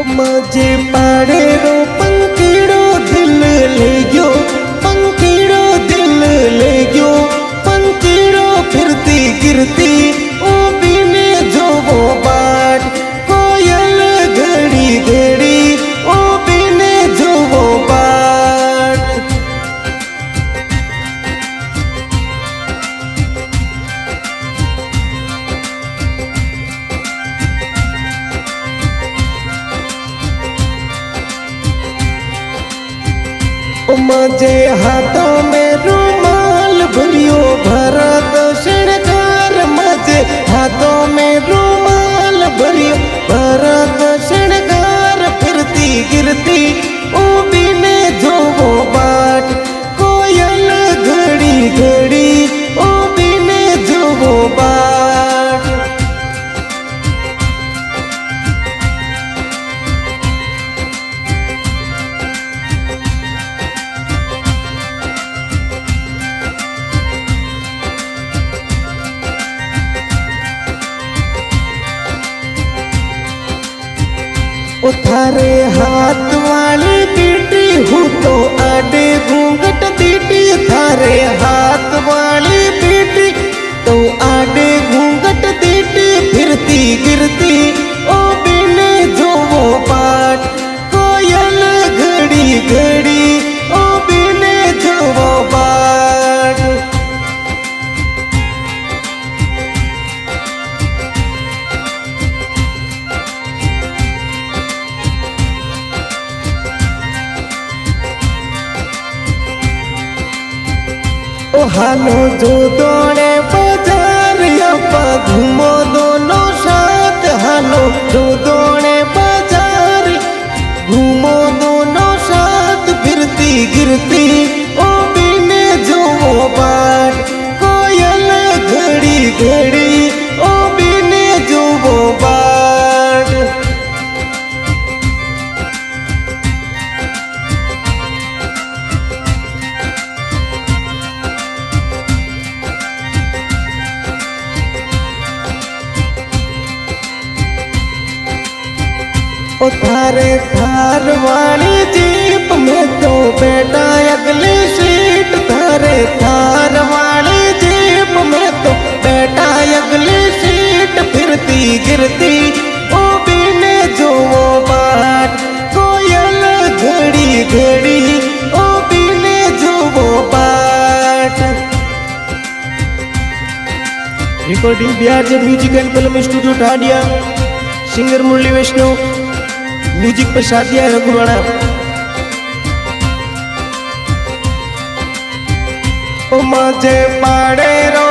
मजे पाड़े रो पंखीड़ो दिल ले गयो, पंखीड़ो दिल ले गयो, पंखीड़ो फिरती गिरती ओ बीने जोवो बाट, कोयल घड़ी घड़ी ओ बीने जोवो बाट। मजे हाथों में रुमाल भरियो भरत शृंगार, मजे हाथों में रुमाल भरियो भरत शृंगार, फिरती गिरती ओ बीने जोवो बाट, कोयल घड़ी घड़ी ओ बीने जोवो बाट। ओ थारे हाथ वाली बेटी हूँ तो आडे घूंघट दीटी, थारे हाथ वाली बेटी तो आडे घूंघट दीटी, फिरती गिरती ओ बिने जोवो बाट, कोयल घड़ी घड़ी ओ बिने जोवो बाट। ओ हालो जो दोने बाजार अपा घूमो दोनों साथ, हालो जो दोने बाजार घूमो दोनों साथ, फिरती गिरती ओ बीने जोवो बाट, कोयल घड़ी घड़ी ओ बीने जोवो बाट। ओ थारे थार वाली जीप में तो बैठा अगली सीट, थारे थार वाली जीप में तो बैठा अगली सीट, फिरती गिरती ओ बीने जोवो बाट, कोयल घड़ी घड़ी ओ बीने जोवो बाट। रिकॉर्डिंग बिहार जे music and film studio Thadiya, singer Murli Vaishnav, music पर शादिया रघुवाड़ा। ओ मजे पाड़े रो